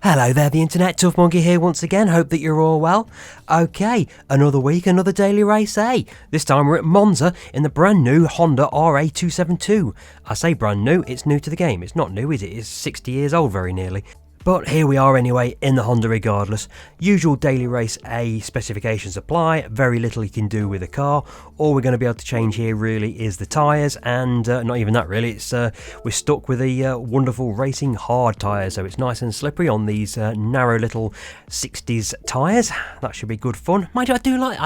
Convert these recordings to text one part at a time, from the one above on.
Hello there, the internet, Tough Monkey here once again, hope that you're all well. Okay, another week, another daily race, eh? This time we're at Monza in the brand new Honda RA272. I say brand new, it's new to the game, it's not new is it? It's 60 years old very nearly. But here we are anyway, in the Honda regardless. Usual daily race A specifications apply, very little you can do with the car. All we're going to be able to change here really is the tyres, and not even that really, it's we're stuck with the wonderful racing hard tyres, so it's nice and slippery on these narrow little 60s tyres. That should be good fun. Mind you, I do like,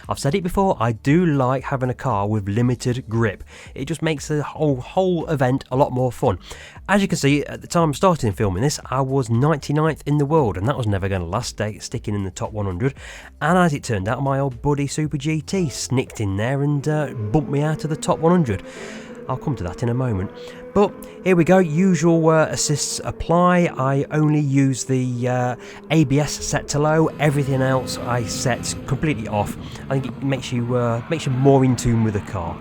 I've said it before, I do like having a car with limited grip. It just makes the whole event a lot more fun. As you can see, at the time of starting filming this, I was 99th in the world, and that was never going to last, sticking in the top 100. And as it turned out, my old buddy Super GT snicked in there and bumped me out of the top 100. I'll come to that in a moment. But here we go, usual assists apply. I only use the ABS set to low, everything else I set completely off. I think it makes you more in tune with the car.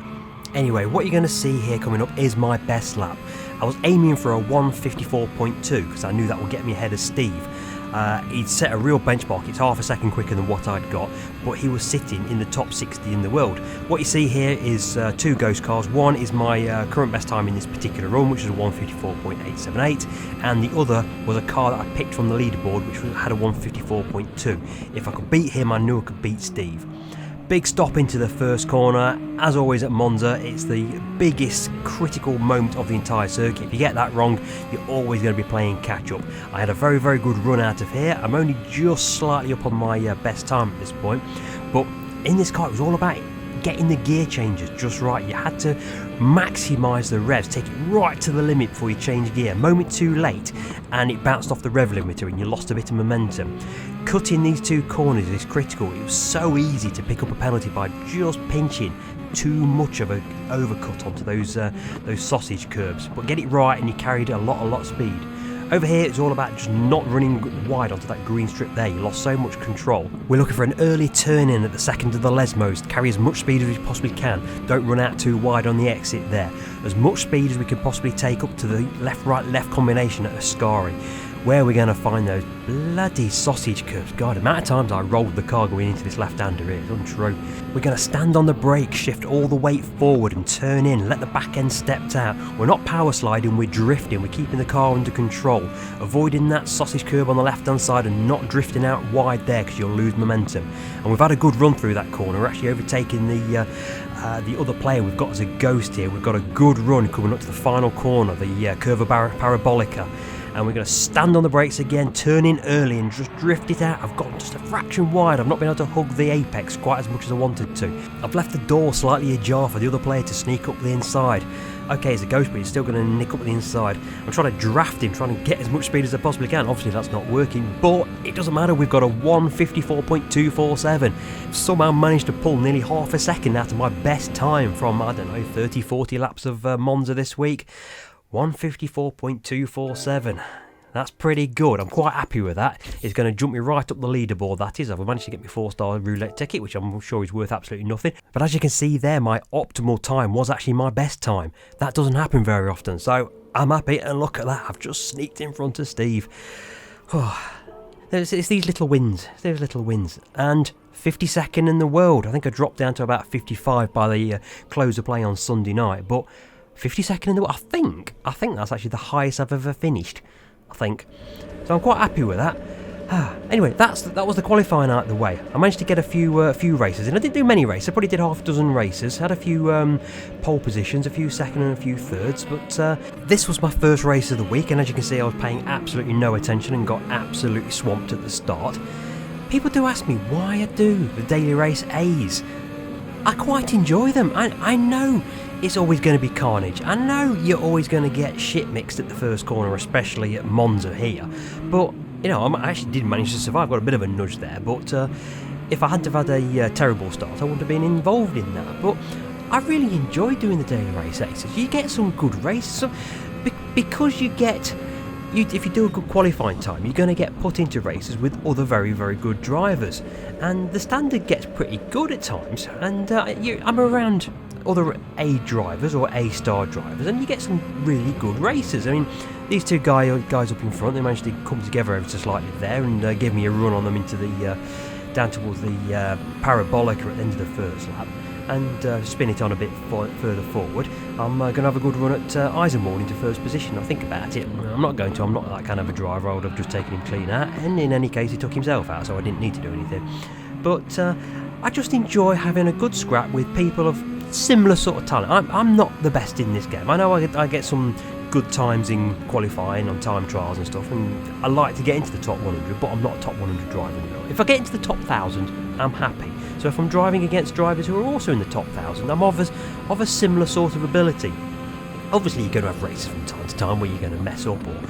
Anyway, what you're going to see here coming up is my best lap. I was aiming for a 1:54.2 because I knew that would get me ahead of Steve. He'd set a real benchmark, it's half a second quicker than what I'd got, but he was sitting in the top 60 in the world. What you see here is two ghost cars. One is my current best time in this particular run, which is a 1:54.878, and the other was a car that I picked from the leaderboard, which had a 1:54.2. If I could beat him, I knew I could beat Steve. Big stop into the first corner. As always at Monza, it's the biggest critical moment of the entire circuit. If you get that wrong, you're always going to be playing catch up. I had a very, very good run out of here. I'm only just slightly up on my best time at this point, but in this car it was all about getting the gear changes just right. You had to maximise the revs, take it right to the limit before you change gear. A moment too late and it bounced off the rev limiter and you lost a bit of momentum. Cutting these two corners is critical. It was so easy to pick up a penalty by just pinching too much of an overcut onto those sausage curbs, but get it right and you carried a lot of speed. Over here it's all about just not running wide onto that green strip there, you lost so much control. We're looking for an early turn in at the second of the Lesmos, carry as much speed as we possibly can, don't run out too wide on the exit there. As much speed as we can possibly take up to the left-right-left combination at Ascari. Where are we going to find those bloody sausage curbs? God, the amount of times I rolled the car going into this left-hander is untrue. We're going to stand on the brake, shift all the weight forward and turn in, let the back end step out. We're not power sliding, we're drifting, we're keeping the car under control, avoiding that sausage curb on the left-hand side and not drifting out wide there because you'll lose momentum. And we've had a good run through that corner. We're actually overtaking the other player we've got as a ghost here. We've got a good run coming up to the final corner, the Curva Parabolica. And we're going to stand on the brakes again, turn in early and just drift it out. I've got just a fraction wide, I've not been able to hug the apex quite as much as I wanted to. I've left the door slightly ajar for the other player to sneak up the inside. Okay, it's a ghost, but he's still going to nick up the inside. I'm trying to draft him, trying to get as much speed as I possibly can. Obviously that's not working, but it doesn't matter, we've got a 1:54.247. Somehow managed to pull nearly half a second out of my best time from, I don't know, 30-40 laps of Monza this week. 1:54.247. That's pretty good. I'm quite happy with that. It's going to jump me right up the leaderboard, that is. I've managed to get my 4-star roulette ticket, which I'm sure is worth absolutely nothing. But as you can see there, my optimal time was actually my best time. That doesn't happen very often, so I'm happy, and look at that. I've just sneaked in front of Steve. It's these little wins. There's little wins. And 52nd in the world. I think I dropped down to about 55 by the close of play on Sunday night, but 52nd in the world, I think that's actually the highest I've ever finished, I think. So I'm quite happy with that. Anyway, that was the qualifying out of the way. I managed to get a few races, and I didn't do many races. I probably did half a dozen races, had a few pole positions, a few second and a few thirds, but this was my first race of the week, and as you can see I was paying absolutely no attention and got absolutely swamped at the start. People do ask me why I do the daily race A's. I quite enjoy them. I know it's always going to be carnage. I know you're always going to get shit mixed at the first corner, especially at Monza here. But, you know, I actually did manage to survive. Got a bit of a nudge there. But if I hadn't have had a terrible start, I wouldn't have been involved in that. But I really enjoy doing the daily race aces. You get some good races. Because you get... if you do a good qualifying time, you're going to get put into races with other very, very good drivers. And the standard gets pretty good at times. And I'm around other A drivers or A-star drivers, and you get some really good races. I mean, these two guys up in front, they managed to come together ever so slightly there and give me a run on them into the down towards the parabolica at the end of the first lap, and spin it on a bit further forward. I'm going to have a good run at Eisenwald into first position. I think about it. I'm not that kind of a driver. I would have just taken him clean out, and in any case he took himself out, so I didn't need to do anything. But I just enjoy having a good scrap with people of similar sort of talent. I'm not the best in this game. I know I get some good times in qualifying on time trials and stuff, and I like to get into the top 100, but I'm not a top 100 driver anymore. If I get into the top 1000, I'm happy. So if I'm driving against drivers who are also in the top 1000, I'm of a similar sort of ability. Obviously you're going to have races from time to time where you're going to mess up, or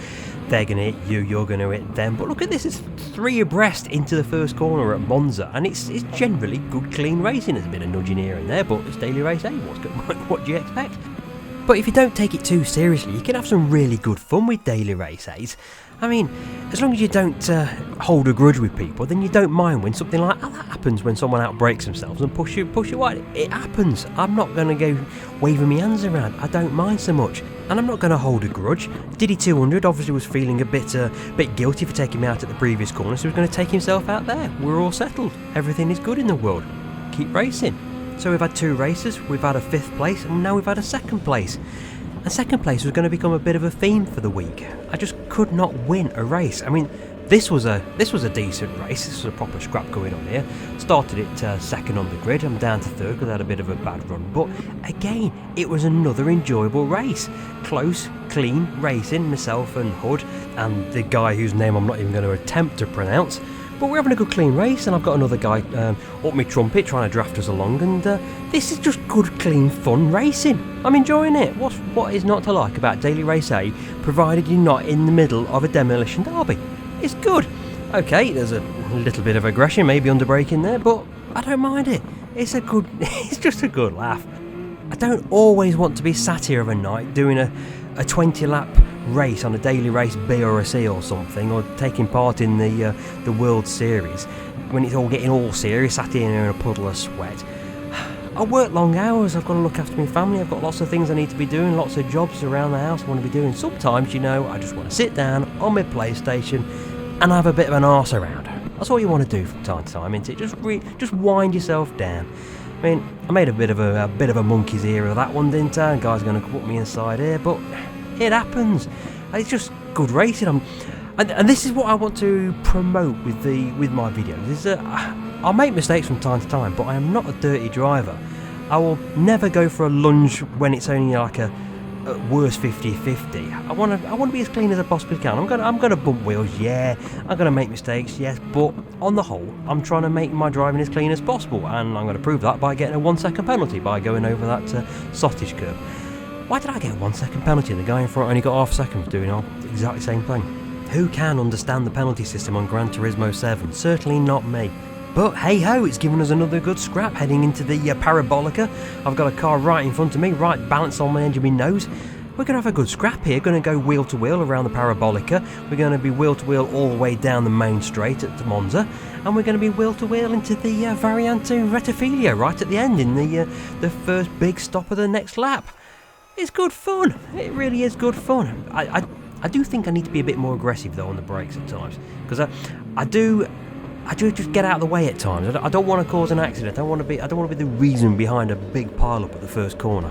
they're going to hit you, you're going to hit them. But look at this, it's 3 abreast into the first corner at Monza, and it's generally good, clean racing. There's a bit of nudging here and there, but it's daily race A. What do you expect? But if you don't take it too seriously, you can have some really good fun with daily race A's. I mean, as long as you don't hold a grudge with people, then you don't mind when something like that happens, when someone outbrakes themselves and push you wide. It happens. I'm not going to go waving my hands around. I don't mind so much. And I'm not going to hold a grudge. Diddy 200 obviously was feeling a bit guilty for taking me out at the previous corner, so he was going to take himself out there. We're all settled. Everything is good in the world. Keep racing. So we've had 2 races, we've had a 5th place, and now we've had a 2nd place. And 2nd place was going to become a bit of a theme for the week. I just could not win a race. I mean, this was a decent race. This was a proper scrap going on here. Started it 2nd on the grid. I'm down to 3rd because I had a bit of a bad run. But again, it was another enjoyable race. Close, clean racing, myself and Hood, and the guy whose name I'm not even going to attempt to pronounce. But we're having a good clean race, and I've got another guy up my trumpet trying to draft us along, and this is just good, clean, fun racing. I'm enjoying it. What is not to like about Daily Race A, provided you're not in the middle of a demolition derby? It's good. Okay, there's a little bit of aggression, maybe under braking there, but I don't mind it. It's just a good laugh. I don't always want to be sat here of a night doing a 20-lap race on a daily race B or a C or something, or taking part in the World Series when it's all getting all serious, sat here in a puddle of sweat. I work long hours, I've got to look after my family, I've got lots of things I need to be doing, lots of jobs around the house I want to be doing. Sometimes, I just want to sit down on my PlayStation and have a bit of an arse around. That's all you want to do from time to time, isn't it? Just wind yourself down. I mean, I made a bit of a monkey's ear of that one, didn't I? The guy's going to put me inside here, but it happens. It's just good racing. And this is what I want to promote with my videos. Is that I'll make mistakes from time to time, but I am not a dirty driver. I will never go for a lunge when it's only like a worst 50-50. I want to be as clean as I possibly can. I'm gonna bump wheels, yeah. I'm gonna make mistakes, yes. But on the whole, I'm trying to make my driving as clean as possible, and I'm going to prove that by getting a 1 second penalty by going over that sottish curve. Why did I get a 1 second penalty and the guy in front only got half a second for doing the exactly same thing? Who can understand the penalty system on Gran Turismo 7? Certainly not me. But hey ho, it's given us another good scrap heading into the parabolica. I've got a car right in front of me, right balanced on my edge of my nose. We're going to have a good scrap here, going to go wheel to wheel around the parabolica. We're going to be wheel to wheel all the way down the main straight at Monza. And we're going to be wheel to wheel into the Variante Rettifilia right at the end in the first big stop of the next lap. It's good fun. It really is good fun. I do think I need to be a bit more aggressive though on the brakes at times, because I do just get out of the way at times. I don't want to cause an accident. I don't want to be the reason behind a big pile up at the first corner.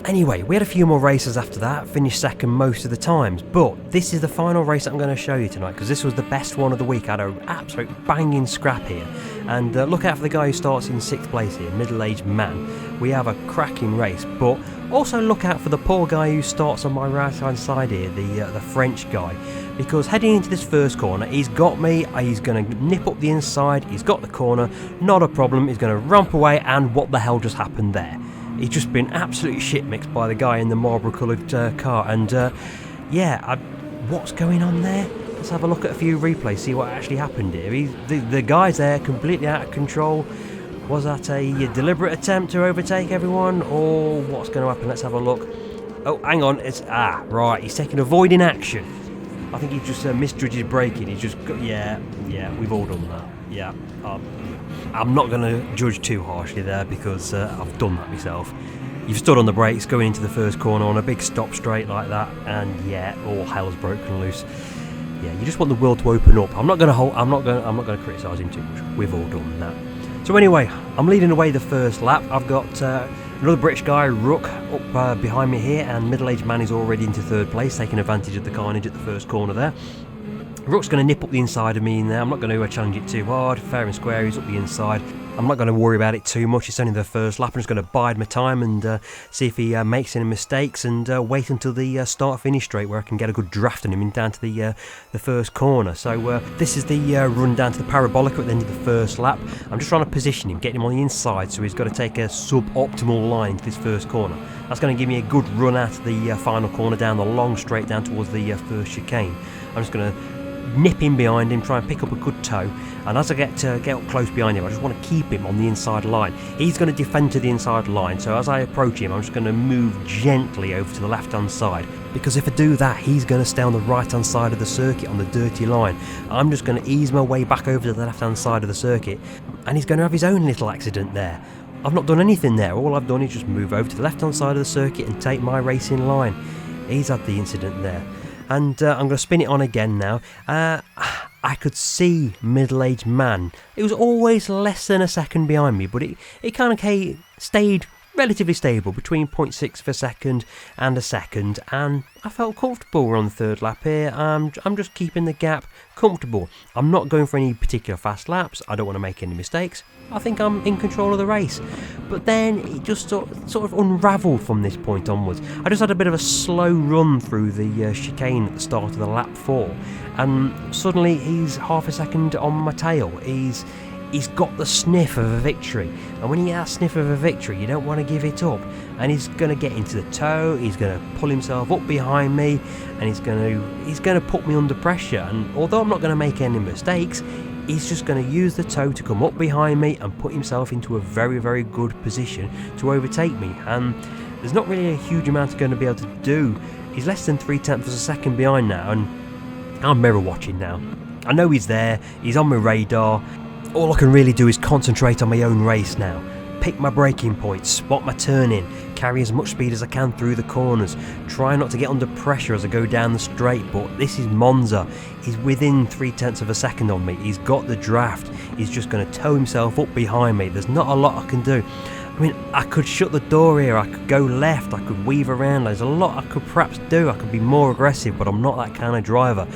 Anyway, we had a few more races after that, finished second most of the times, but this is the final race that I'm going to show you tonight, because this was the best one of the week. I had an absolute banging scrap here, and look out for the guy who starts in 6th place here, middle-aged man. We have a cracking race, but also look out for the poor guy who starts on my right-hand side here, the French guy, because heading into this first corner, he's got me, he's going to nip up the inside, he's got the corner, not a problem, he's going to ramp away, and what the hell just happened there? He's just been absolutely shit-mixed by the guy in the marble-coloured car, and what's going on there? Let's have a look at a few replays, see what actually happened here. The guy's there, completely out of control. Was that a deliberate attempt to overtake everyone, or what's going to happen? Let's have a look. Oh, hang on, right, he's taking avoiding action. I think he just misjudged braking. He's just yeah, we've all done that. Yeah, I'm not going to judge too harshly there, because I've done that myself. You've stood on the brakes going into the first corner on a big stop straight like that, and yeah, all hell has broken loose. Yeah, you just want the world to open up. I'm not going to criticise him too much. We've all done that. So anyway, I'm leading away the first lap. I've got another British guy, Rook, up behind me here, and middle-aged man is already into third place, taking advantage of the carnage at the first corner there. Rook's going to nip up the inside of me in there. I'm not going to challenge it too hard. Fair and square, he's up the inside. I'm not going to worry about it too much. It's only the first lap. I'm just going to bide my time and see if he makes any mistakes, and wait until the start-finish straight where I can get a good draft on him and down to the first corner. So this is the run down to the parabolic at the end of the first lap. I'm just trying to position him, get him on the inside, so he's got to take a sub-optimal line to this first corner. That's going to give me a good run out of the final corner down the long straight down towards the first chicane. I'm just going to nip in behind him, try and pick up a good toe, and as I get up close behind him, I just want to keep him on the inside line. He's going to defend to the inside line, so as I approach him, I'm just going to move gently over to the left hand side, because if I do that, he's going to stay on the right hand side of the circuit on the dirty line. I'm just going to ease my way back over to the left hand side of the circuit, and he's going to have his own little accident there. I've not done anything there. All I've done is just move over to the left hand side of the circuit and take my racing line. He's had the incident there. And I'm going to spin it on again now. I could see middle-aged man. It was always less than a second behind me, but it kind of stayed relatively stable between 0.6 of a second and a second, and I felt comfortable. We're on the third lap here. I'm just keeping the gap comfortable. I'm not going for any particular fast laps. I don't want to make any mistakes. I think I'm in control of the race. But then it just sort of unravelled from this point onwards. I just had a bit of a slow run through the chicane at the start of the lap 4, and suddenly he's half a second on my tail. He's got the sniff of a victory, and when you get that sniff of a victory, you don't want to give it up. And he's going to get into the toe. He's going to pull himself up behind me, and he's going to put me under pressure. And although I'm not going to make any mistakes, he's just going to use the toe to come up behind me and put himself into a very, very good position to overtake me. And there's not really a huge amount he's going to be able to do. He's less than 0.3 of a second behind now, and I'm mirror watching now. I know he's there. He's on my radar. All I can really do is concentrate on my own race now. Pick my braking points, spot my turn in, carry as much speed as I can through the corners, try not to get under pressure as I go down the straight, but this is Monza. He's within 0.3 of a second on me. He's got the draft. He's just going to tow himself up behind me. There's not a lot I can do. I mean, I could shut the door here, I could go left, I could weave around. There's a lot I could perhaps do. I could be more aggressive, but I'm not that kind of driver.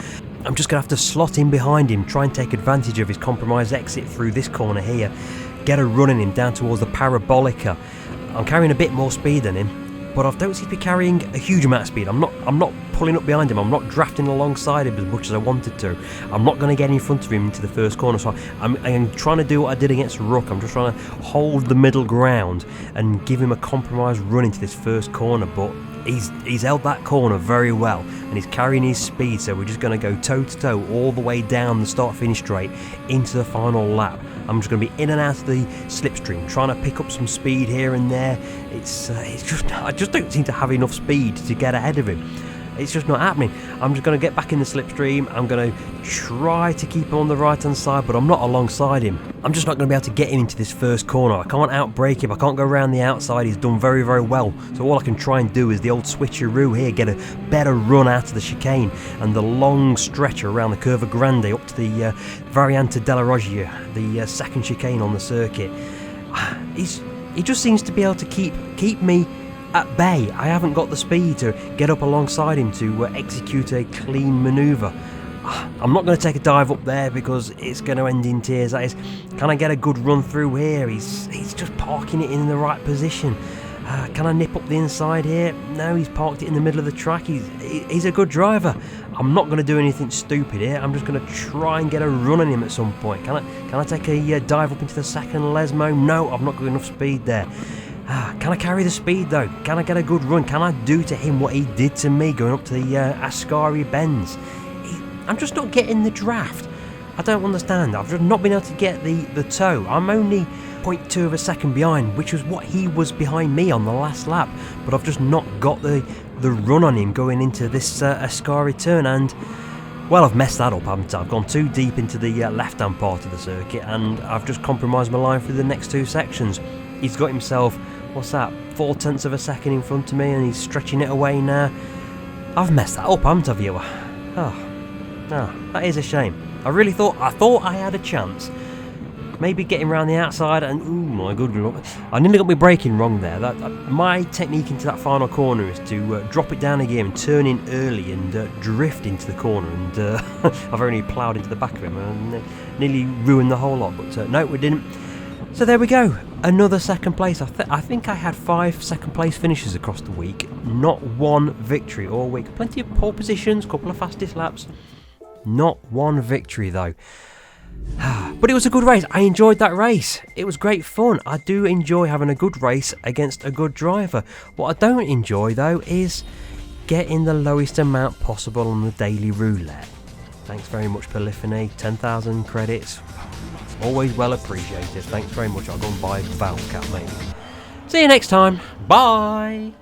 I'm just going to have to slot in behind him, try and take advantage of his compromised exit through this corner here, get a run in him down towards the parabolica. I'm carrying a bit more speed than him, but I don't seem to be carrying a huge amount of speed. I'm not pulling up behind him, I'm not drafting alongside him as much as I wanted to. I'm not going to get in front of him into the first corner, so I'm trying to do what I did against Rook. I'm just trying to hold the middle ground and give him a compromised run into this first corner, but he's held that corner very well, and he's carrying his speed, so we're just going to go toe to toe all the way down the start finish straight into the final lap. I'm just going to be in and out of the slipstream, trying to pick up some speed here and there. I just don't seem to have enough speed to get ahead of him. It's just not happening. I'm just going to get back in the slipstream. I'm going to try to keep him on the right hand side, but I'm not alongside him. I'm just not going to be able to get him into this first corner. I can't outbrake him. I can't go around the outside. He's done very, very well. So all I can try and do is the old switcheroo here, get a better run out of the chicane and the long stretch around the Curva Grande up to the Variante della Roggia, the second chicane on the circuit. He just seems to be able to keep me at bay. I haven't got the speed to get up alongside him to execute a clean manoeuvre. I'm not going to take a dive up there because it's going to end in tears. That is, can I get a good run through here? He's just parking it in the right position. Can I nip up the inside here? No, he's parked it in the middle of the track. He's a good driver. I'm not going to do anything stupid here. I'm just going to try and get a run on him at some point. Can I take a dive up into the second Lesmo? No, I've not got enough speed there. Can I carry the speed though? Can I get a good run? Can I do to him what he did to me going up to the Ascari Bends? I'm just not getting the draft. I don't understand. I've just not been able to get the toe. I'm only 0.2 of a second behind, which was what he was behind me on the last lap. But I've just not got the run on him going into this Ascari turn, and well, I've messed that up, haven't I? I've gone too deep into the left-hand part of the circuit, and I've just compromised my line through the next two sections. He's got himself, what's that, 4/10 of a second in front of me, and he's stretching it away now. I've messed that up, haven't I, viewer? Oh, that is a shame. I thought I had a chance. Maybe getting around the outside, and oh my good lord, I nearly got my braking wrong there. My technique into that final corner is to drop it down a gear and turn in early and drift into the corner, and I've only ploughed into the back of him and nearly ruined the whole lot, but no, we didn't. So there we go, another second place. I think I had 5 second place finishes across the week, not one victory all week. Plenty of pole positions, couple of fastest laps, not one victory though. But it was a good race. I enjoyed that race. It was great fun. I do enjoy having a good race against a good driver. What I don't enjoy though is getting the lowest amount possible on the daily roulette. Thanks very much, Polyphony. 10,000 credits. It's always well appreciated. Thanks very much. I'll go and buy Valve Cat maybe. See you next time. Bye.